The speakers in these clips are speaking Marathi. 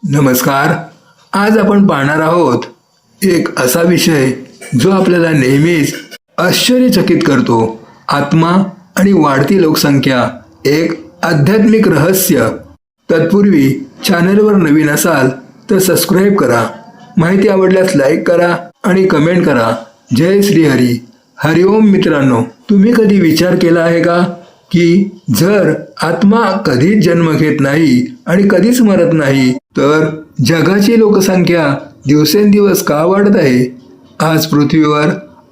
नमस्कार. आज आपण पाहणार आहोत एक असा विषय जो आपल्याला नेहमीच आश्चर्यचकित करतो. आत्मा आणि वाढती लोकसंख्या, एक आध्यात्मिक रहस्य. तत्पूर्वी चॅनलवर नवीन असाल तर सबस्क्राईब करा. माहिती आवडल्यास लाईक करा आणि कमेंट करा. जय श्री हरी. हरिओम. मित्रांनो, तुम्ही कधी विचार केला आहे का की जर आत्मा कधीच जन्म घेत नाही आणि कधीच मरत नाही तर जगाची लोकसंख्या दिवसेंदिवस का वाढत आहे? आज पृथ्वीवर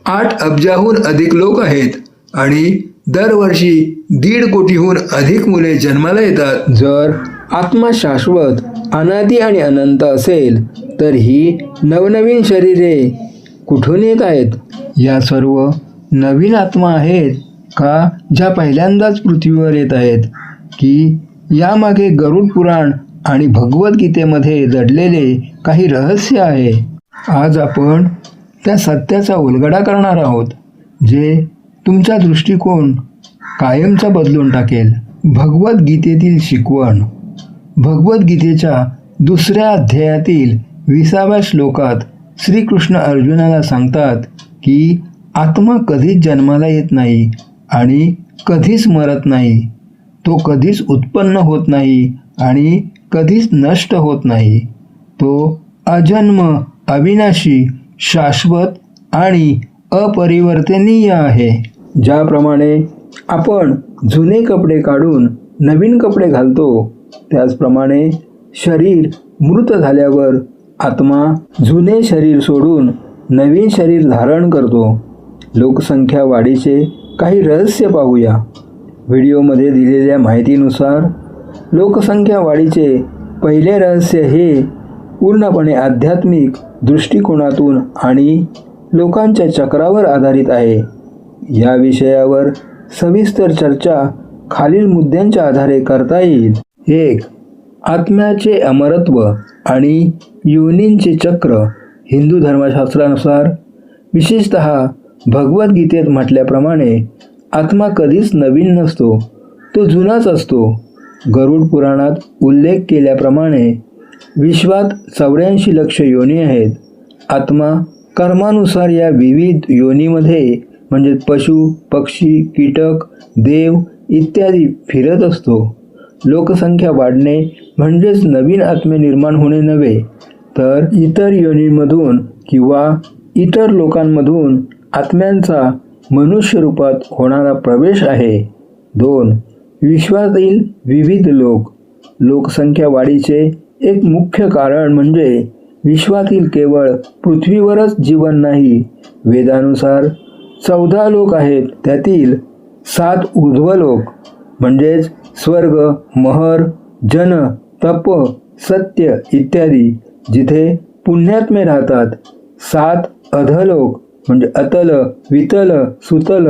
8 अब्जाहून अधिक लोक आहेत आणि दरवर्षी 1.5 कोटीहून अधिक मुले जन्माला येतात. जर आत्मा शाश्वत, अनादी आणि अनंत असेल तर ही नवनवीन शरीरे कुठून येत आहेत? या सर्व नवीन आत्मा आहेत का ज्या पहिल्यांदाच पृथ्वीवर येत आहेत, की यामागे गरुड पुराण आणि भगवद्गीतेमध्ये दडलेले काही रहस्य आहे? आज आपण त्या सत्याचा उलगडा करणार आहोत जे तुमचा दृष्टिकोन कायमचा बदलून टाकेल. भगवद्गीतेतील शिकवण. भगवद्गीतेच्या 2ऱ्या अध्यायातील 20व्या श्लोकात श्रीकृष्ण अर्जुनाला सांगतात की आत्मा कधीच जन्माला येत नाही आणि कधीच मरत नाही. तो कधीच उत्पन्न होत नाही आणि कधीच नष्ट होत नाही. तो अजन्म, अविनाशी, शाश्वत आणि अपरिवर्तनीय आहे. ज्याप्रमाणे आपण जुने कपडे काढून नवीन कपडे घालतो, त्याचप्रमाणे शरीर मृत झाल्यावर आत्मा जुने शरीर सोडून नवीन शरीर धारण करतो. लोकसंख्या वाढीचे काही रहस्य पाहूया. व्हिडिओमध्ये दिलेल्या माहितीनुसार लोकसंख्या वाढीचे पहिले रहस्य हे पूर्णपणे आध्यात्मिक दृष्टिकोनातून आणि लोकांच्या चक्रावर आधारित आहे. या विषयावर सविस्तर चर्चा खालील मुद्द्यांच्या आधारे करता येईल. 1. आत्म्याचे अमरत्व आणि योनींचे चक्र. हिंदू धर्मशास्त्रानुसार, विशेषतः भगवद्गीतेत म्हटल्याप्रमाणे, आत्मा कधीच नवीन नसतो, तो जुनाच असतो. गरुड पुराणात उल्लेख केल्याप्रमाणे विश्वात 84 लक्ष योनी आहेत. आत्मा कर्मानुसार या विविध योनीमध्ये म्हणजे पशु, पक्षी, कीटक, देव इत्यादी फिरत असतो. लोकसंख्या वाढणे म्हणजेच नवीन आत्मे निर्माण होणे नव्हे, तर इतर योनींमधून किंवा इतर लोकांमधून आत्म्यांचा मनुष्य रूपात होणारा प्रवेश आहे. 2. विश्वातील विविध लोक. लोकसंख्या वाढीचे एक मुख्य कारण म्हणजे विश्वातील केवळ पृथ्वीवरच जीवन नाही. वेदानुसार 14 लोक आहेत. त्यातील 7 ऊर्ध्वलोक म्हणजेच स्वर्ग, महर, जन, तप, सत्य इत्यादी, जिथे पुण्यात्मे राहतात. 7 अधलोक म्हणजे अतल, वितल, सुतल,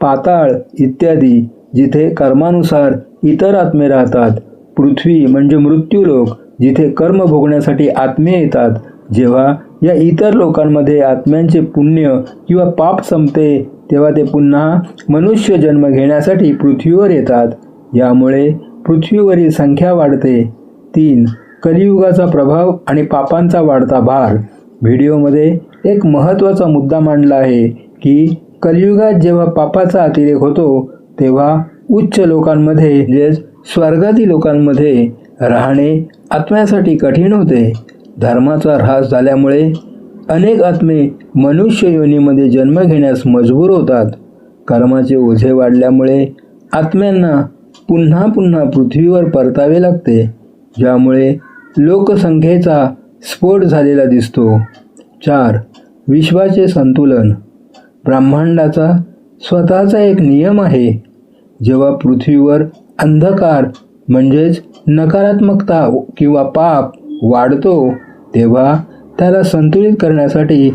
पाताळ इत्यादी, जिथे कर्मानुसार इतर आत्मे राहतात. पृथ्वी म्हणजे मृत्यूलोक, जिथे कर्म भोगण्यासाठी आत्मे येतात. जेव्हा या इतर लोकांमध्ये आत्म्यांचे पुण्य किंवा पाप संपते तेव्हा ते पुन्हा मनुष्य जन्म घेण्यासाठी पृथ्वीवर येतात. यामुळे पृथ्वीवरील संख्या वाढते. 3. कलियुगाचा प्रभाव आणि पापांचा वाढता भार. व्हिडिओमध्ये एक महत्त्वाचा मुद्दा मांडला आहे की कलियुगात जेव्हा पापाचा अतिरेक होतो तेव्हा उच्च लोकांमध्ये म्हणजेच स्वर्गातील लोकांमध्ये राहणे आत्म्यासाठी कठीण होते. धर्माचा ऱ्हास झाल्यामुळे अनेक आत्मे मनुष्य योनीमध्ये जन्म घेण्यास मजबूर होतात. कर्माचे ओझे वाढल्यामुळे आत्म्यांना पुन्हा पुन्हा पृथ्वीवर परतावे लागते, ज्यामुळे लोकसंख्येचा स्फोट झालेला दिसतो. 4. विश्वाचे संतुलन. ब्रह्मांडाचा स्वतःचा एक नियम आहे. जेव्हा पृथ्वीवर अंधकार म्हणजेच नकारात्मकता किंवा पाप वाढतो तेव्हा त्याला संतुलित करण्यासाठी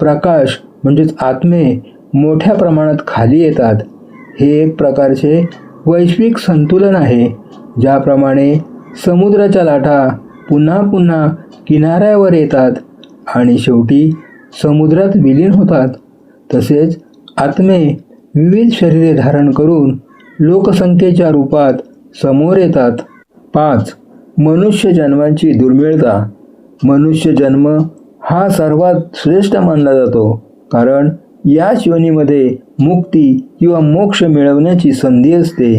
प्रकाश म्हणजेच आत्मे मोठ्या प्रमाणात खाली येतात. हे एक प्रकारचे वैश्विक संतुलन आहे. ज्याप्रमाणे समुद्राच्या लाटा पुन्हा पुन्हा किनाऱ्यावर येतात आणि शेवटी समुद्रात विलीन होतात, तसेच आत्मे विविध शरीरे धारण करून लोकसंख्येच्या रूपात समोर येतात. 5. मनुष्य जन्मांची दुर्मिळता. मनुष्य जन्म हा सर्वात श्रेष्ठ मानला जातो, कारण याच योनीमध्ये मुक्ती किंवा मोक्ष मिळवण्याची संधी असते.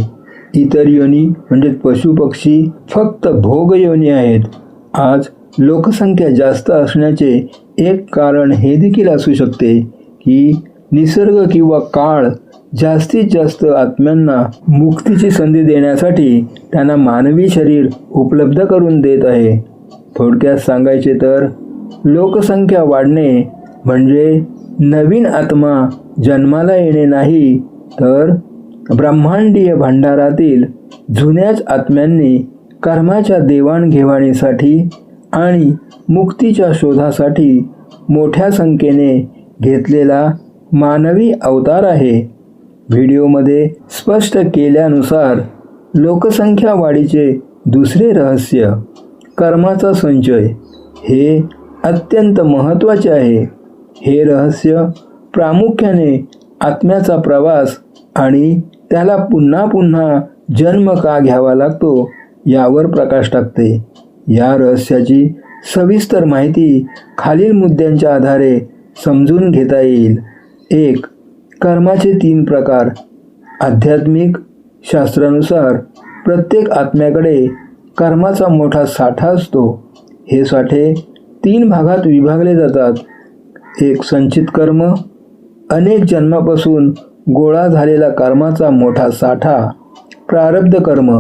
इतर योनी म्हणजे पशुपक्षी फक्त भोग योनी आहेत. आज लोकसंख्या जास्त असण्याचे एक कारण हे देखील असू शकते की निसर्ग किंवा काळ जास्तीत जास्त आत्म्यांना मुक्तीची संधी देण्यासाठी त्यांना मानवी शरीर उपलब्ध करून देत आहे. थोडक्यात सांगायचे तर लोकसंख्या वाढणे म्हणजे नवीन आत्मा जन्माला येणे नाही, तर ब्रह्मांडीय भांडारातील जुन्याच आत्म्यांनी कर्माच्या देवाणघेवाणीसाठी आणि मुक्तीच्या शोधासाठी मोठ्या संख्येने घेतलेला मानवी अवतार आहे. व्हिडिओमध्ये स्पष्ट केल्यानुसार लोकसंख्या वाढीचे दुसरे रहस्य कर्माचा संचय हे अत्यंत महत्त्वाचे आहे. हे रहस्य प्रामुख्याने आत्म्याचा प्रवास आणि त्याला पुन्हा पुन्हा जन्म का घ्यावा लागतो यावर प्रकाश टाकते. या रहस्याची सविस्तर माहिती खालील मुद्द्यांच्या आधारे समजून घेता येईल. 1. कर्माचे 3 प्रकार. आध्यात्मिक शास्त्रानुसार प्रत्येक आत्म्याकडे कर्माचा मोठा साठा असतो. हे साठे 3 भागात विभागले जातात. 1. संचित कर्म, अनेक जन्मापासून गोळा झालेला कर्माचा मोठा साठा. प्रारब्ध कर्म,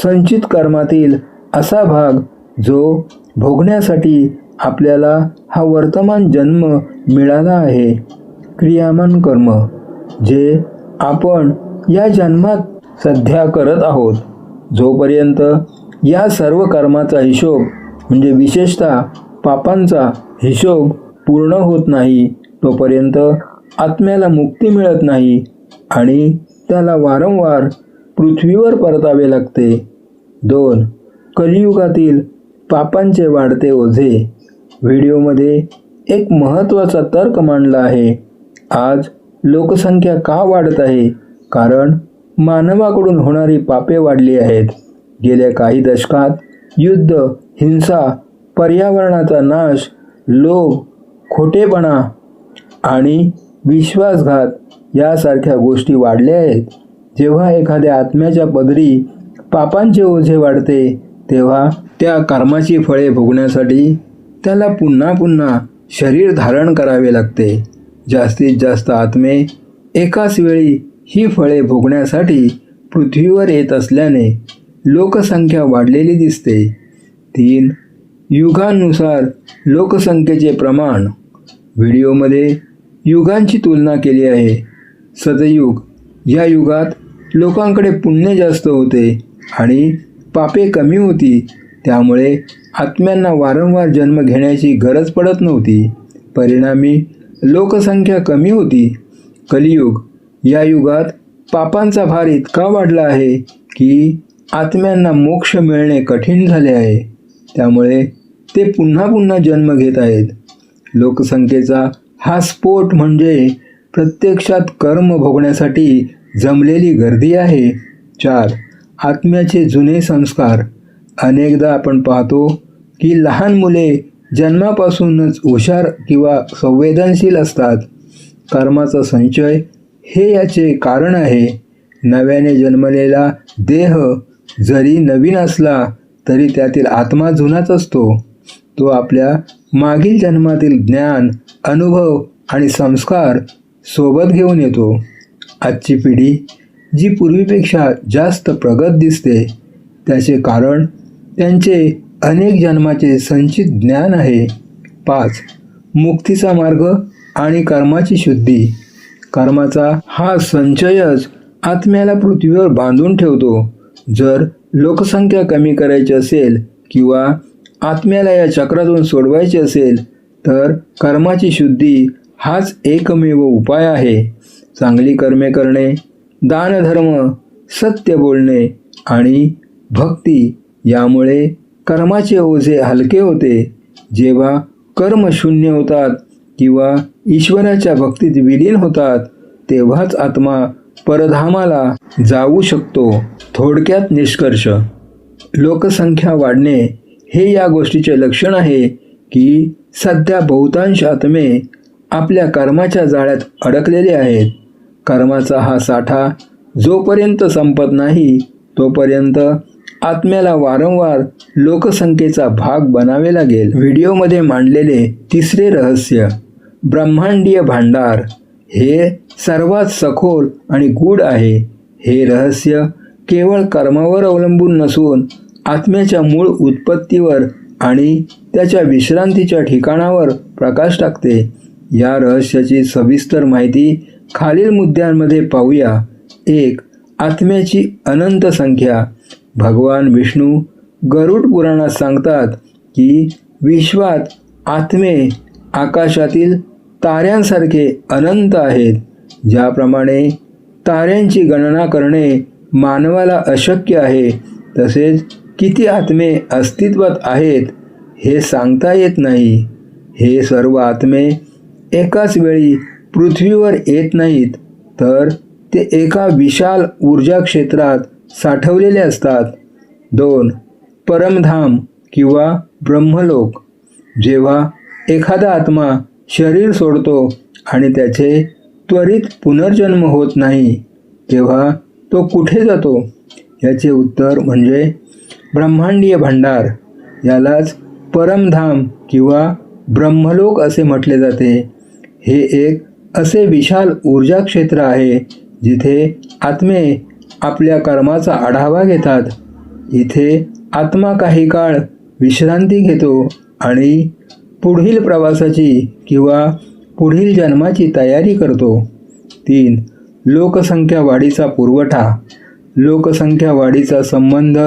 संचित कर्मातील असा भाग जो भोगण्यासाठी आपल्याला हा वर्तमान जन्म मिळाला आहे. क्रियामान कर्म, जे आपण या जन्मात सध्या करत आहोत. जोपर्यंत या सर्व कर्माचा हिशोब म्हणजे विशेषतः पापांचा हिशोब पूर्ण होत नाही, तोपर्यंत आत्म्याला मुक्ती मिळत नाही आणि त्याला वारंवार पृथ्वीवर परतावे लागते. 2. कलियुगातील पापांचे वाढते ओझे. व्हिडिओमध्ये एक महत्त्वाचा तर्क मांडला आहे. आज लोकसंख्या का वाढत आहे? कारण मानवाकडून होणारी पापे वाढली आहेत. गेल्या काही दशकात युद्ध, हिंसा, पर्यावरणाचा नाश, लोभ, खोटेपणा आणि विश्वासघात यासारख्या गोष्टी वाढल्या आहेत. जेव्हा एखाद्या आत्म्याच्या पदरी पापांचे ओझे वाढते, तेव्हा त्या कर्माची फळे भोगण्यासाठी त्याला पुन्हा पुन्हा शरीर धारण करावे लागते. जास्तीत जास्त आत्मे एकाच वेळी ही फळे भोगण्यासाठी पृथ्वीवर येत असल्याने लोकसंख्या वाढलेली दिसते. 3. युगांनुसार लोकसंख्येचे प्रमाण. व्हिडिओमध्ये युगांची तुलना केली आहे. सतयुग या युगात लोकांकडे पुण्य जास्त होते आणि पापे कमी होती, त्यामुळे आत्म्यांना वारंवार जन्म घेण्याची गरज पडत नव्हती. परिणामी लोकसंख्या कमी होती. कलियुग या युगात पापांचा भार इतका वाढला आहे की आत्म्यांना मोक्ष मिळणे कठीण झाले आहे, त्यामुळे ते पुन्हा पुन्हा जन्म घेत आहेत. लोकसंख्येचा हा स्फोट म्हणजे प्रत्यक्षात कर्म भोगण्यासाठी जमलेली गर्दी आहे. 4. आत्म्याचे जुने संस्कार. अनेकदा आपण पाहतो की लहान मुले जन्मापासूनच हुशार किंवा संवेदनशील असतात. कर्माचा संचय हे याचे कारण आहे. नव्याने जन्मलेला देह जरी नवीन असला तरी त्यातील आत्मा जुनाच असतो. तो आपल्या मागील जन्मातील ज्ञान, अनुभव आणि संस्कार सोबत घेऊन येतो. आजची पिढी जी पूर्वीपेक्षा जास्त प्रगत दिसते, त्याचे कारण त्यांचे अनेक जन्माचे संचित ज्ञान आहे. 5. मुक्तीचा मार्ग आणि कर्माची शुद्धी. कर्माचा हा संचयच आत्म्याला पृथ्वीवर बांधून ठेवतो. जर लोकसंख्या कमी करायची असेल किंवा आत्म्याला या चक्रातून सोडवायचे असेल तर कर्माची शुद्धी हाच एकमेव उपाय आहे. चांगली कर्मे करणे, दानधर्म, सत्य बोलणे आणि भक्ती यामुळे कर्माचे ओझे हलके होते. जेव्हा कर्म शून्य होतात किंवा ईश्वराच्या भक्तीत विलीन होतात, तेव्हाच आत्मा परधामाला जाऊ शकतो. थोडक्यात निष्कर्ष. लोकसंख्या वाढणे हे या गोष्टीचे लक्षण आहे की सध्या बहुतांश आत्मे आपल्या कर्माच्या जाळ्यात अडकलेले आहेत. कर्माचा हा साठा जोपर्यंत संपत नाही तोपर्यंत आत्म्याला वारंवार लोकसंख्येचा भाग बनावे लागेल. व्हिडिओमध्ये मांडलेले तिसरे रहस्य, ब्रह्मांडीय भांडार, हे सर्वात सखोल आणि गूढ आहे. हे रहस्य केवळ कर्मावर अवलंबून नसून आत्म्याच्या मूळ उत्पत्तीवर आणि त्याच्या विश्रांतीच्या ठिकाणावर प्रकाश टाकते. या रहस्याची सविस्तर माहिती खालील मुद्द्यांमध्ये पाहूया. 1. आत्म्याची अनंत संख्या. भगवान विष्णू गरुड पुराणात सांगतात की विश्वात आत्मे आकाशातील ताऱ्यांसारखे अनंत आहेत. ज्याप्रमाणे ताऱ्यांची गणना करणे मानवाला अशक्य आहे, तसेच किती आत्मे अस्तित्वात आहेत हे सांगता येत नाही. हे सर्व आत्मे एकाच वेळी पृथ्वीवर येत नाहीत, तर ते एका विशाल ऊर्जा क्षेत्रात साठवलेले असतात. 2. परमधाम किंवा ब्रह्मलोक. जेव्हा एखादा आत्मा शरीर सोडतो आणि त्याचे त्वरित पुनर्जन्म होत नाही, तेव्हा तो कुठे जातो? याचे उत्तर म्हणजे ब्रह्मांडीय भांडार. यालाच परमधाम किंवा ब्रह्मलोक असे म्हटले जाते. हे एक असे विशाल ऊर्जा क्षेत्र आहे जिथे आत्मे आपल्या कर्माचा आढावा घेतात. इथे आत्मा काही काळ विश्रांती घेतो आणि पुढील प्रवासाची किंवा पुढील जन्माची तयारी करतो. 3. लोकसंख्या वाढीचा पुरवठा. लोकसंख्या वाढीचा संबंध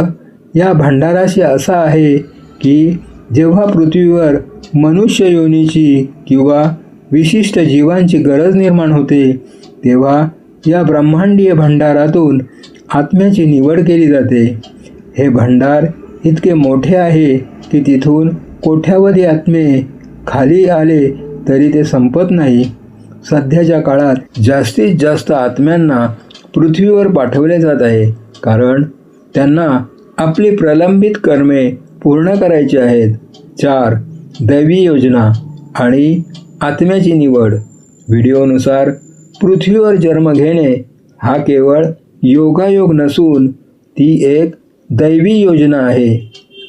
या भांडाराशी असा आहे की जेव्हा पृथ्वीवर मनुष्य योनीची किंवा विशिष्ट जीवांची गरज निर्माण होते, तेव्हा या ब्रह्मांडीय भांडारातून आत्म्याची निवड केली जाते. हे भांडार इतके मोठे आहे की तिथून कोट्यावधी आत्मे खाली आले तरी ते संपत नाही. सध्याच्या काळात जास्तीत जास्त आत्म्यांना पृथ्वीवर पाठवले जात आहे, कारण त्यांना आपली प्रलंबित कर्मे पूर्ण करायची आहेत. 4. दैवी योजना आणि आत्म्याची निवड. व्हिडिओनुसार पृथ्वीवर जन्म घेणे हा केवळ योगायोग नसून ती एक दैवी योजना आहे.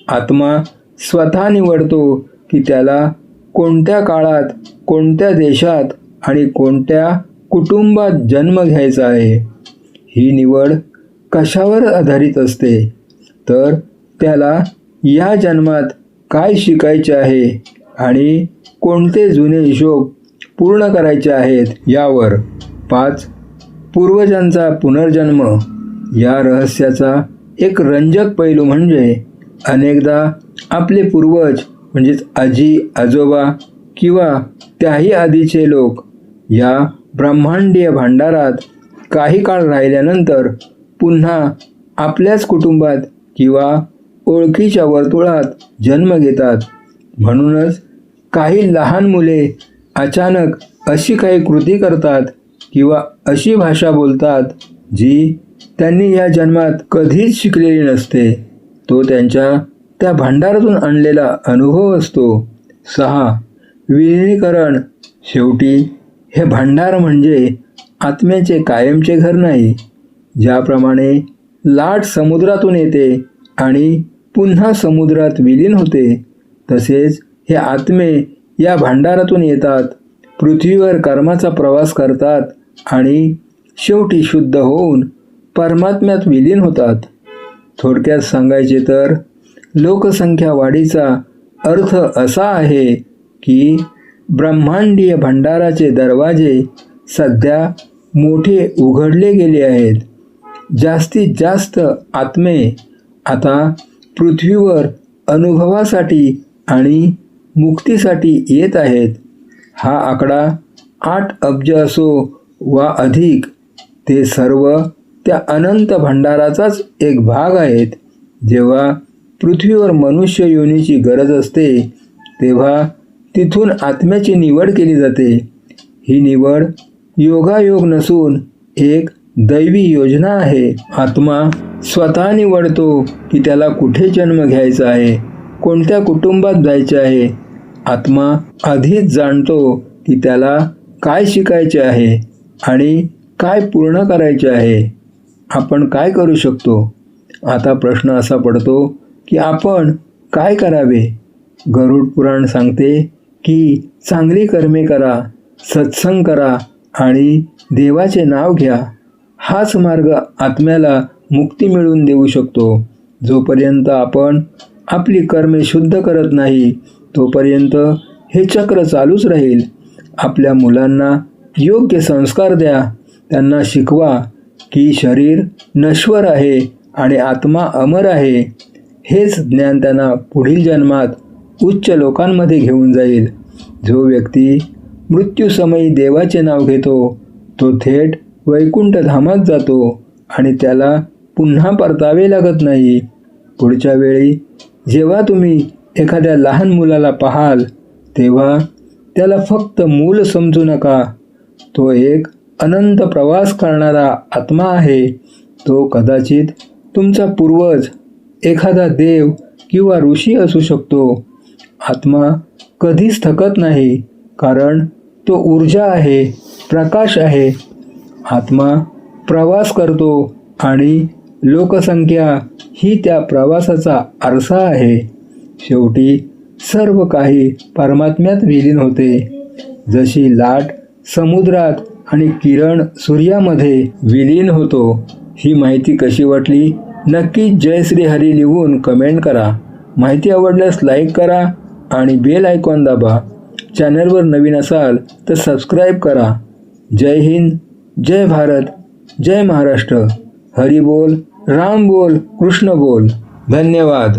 आत्मा स्वतः निवडतो की त्याला कोणत्या काळात, कोणत्या देशात आणि कोणत्या कुटुंबात जन्म घ्यायचा आहे. ही निवड कशावर आधारित असते? तर त्याला या जन्मात काय शिकायचे आहे आणि कोणते जुने हिशोब पूर्ण करायचे आहेत यावर. 5. पूर्वजांचा पुनर्जन्म. या रहस्याचा एक रंजक पैलू म्हणजे अनेकदा आपले पूर्वज म्हणजेच आजी आजोबा किंवा त्याही आधीचे लोक या ब्रह्मांडीय भांडारात काही काळ राहिल्यानंतर पुन्हा आपल्याच कुटुंबात किंवा ओळखीच्या वर्तुळात जन्म घेतात. म्हणूनच काही लहान मुले अचानक अशी काही कृती करतात किंवा अशी भाषा बोलतात जी त्यांनी या जन्मात कधीच शिकलेली नसते. तो त्यांच्या त्या भांडारातून आणलेला अनुभव असतो. 6. विलीनीकरण. शेवटी हे भांडार म्हणजे आत्म्याचे कायमचे घर नाही. ज्याप्रमाणे लाट समुद्रातून येते आणि पुन्हा समुद्रात विलीन होते, तसेच हे आत्मे या भांडारातून येतात, पृथ्वीवर कर्माचा प्रवास करतात आणि शेवटी शुद्ध होऊन परमात्म्यात विलीन होतात. थोडक्यात सांगायचे तर लोकसंख्या वाढीचा अर्थ असा आहे की ब्रह्मांडीय भांडाराचे दरवाजे सध्या मोठे उघडले गेले आहेत. जास्तीत जास्त आत्मे आता पृथ्वीवर अनुभवासाठी आणि मुक्तीसाठी येत आहेत. हा आकडा 8 अब्ज असो वा अधिक, ते सर्व त्या अनंत भंडाराचाच एक भाग आहेत. जेव्हा पृथ्वीवर मनुष्य योनीची गरज असते तेव्हा तिथून आत्म्याची निवड केली जाते. ही निवड योगायोग नसून एक दैवी योजना आहे. आत्मा स्वतः निवडतो की त्याला कुठे जन्म घ्यायचा आहे, कोणत्या कुटुंबात जायचे आहे. आत्मा आधीच जाणतो की त्याला काय शिकायचे आहे आणि काय पूर्ण करायचे आहे. आपण काय करू शकतो? आता प्रश्न असा पडतो की आपण काय करावे? गरुड पुराण सांगते की चांगली कर्मे करा, सत्संग करा आणि देवाचे नाव घ्या. हाच मार्ग आत्म्याला मुक्ती मिळवून देऊ शकतो. जोपर्यंत आपण आपली कर्मे शुद्ध करत नाही तोपर्यंत हे चक्र चालूच राहील. आपल्या मुलांना योग्य संस्कार द्या. त्यांना शिकवा की शरीर नश्वर आहे आणि आत्मा अमर आहे. हेच ज्ञान त्यांना पुढील जन्मात उच्च लोकांमध्ये घेऊन जाईल. जो व्यक्ती मृत्यूसमयी देवाचे नाव घेतो तो थेट वैकुंठ धामात जातो आणि त्याला पुन्हा परतावे लागत नाही. पुढच्या वेळी जेव्हा तुम्ही एखाद्या लहान मुलाला पाहाल तेव्हा त्याला फक्त मूल समजू नका. तो एक अनंत प्रवास करणारा आत्मा आहे. तो कदाचित तुमचा पूर्वज, एखादा देव किंवा ऋषी असू शकतो. आत्मा कधीच थकत नाही कारण तो ऊर्जा आहे, प्रकाश आहे. आत्मा प्रवास करतो आणि लोकसंख्या ही त्या प्रवासाचा आरसा आहे. शेवटी सर्व काही परमात्म्यात विलीन होते. जशी लाट समुद्रात आणि किरण सूर्यामध्ये विलीन होतो. ही माहिती कशी वाटली? नक्कीच जय श्री हरी लिहून कमेंट करा. माहिती आवडल्यास लाईक करा आणि बेल आयकॉन दाबा. चॅनलवर नवीन असाल तर सबस्क्राईब करा. जय हिंद, जय भारत, जय महाराष्ट्र. हरी बोल, राम बोल, कृष्ण बोल. धन्यवाद.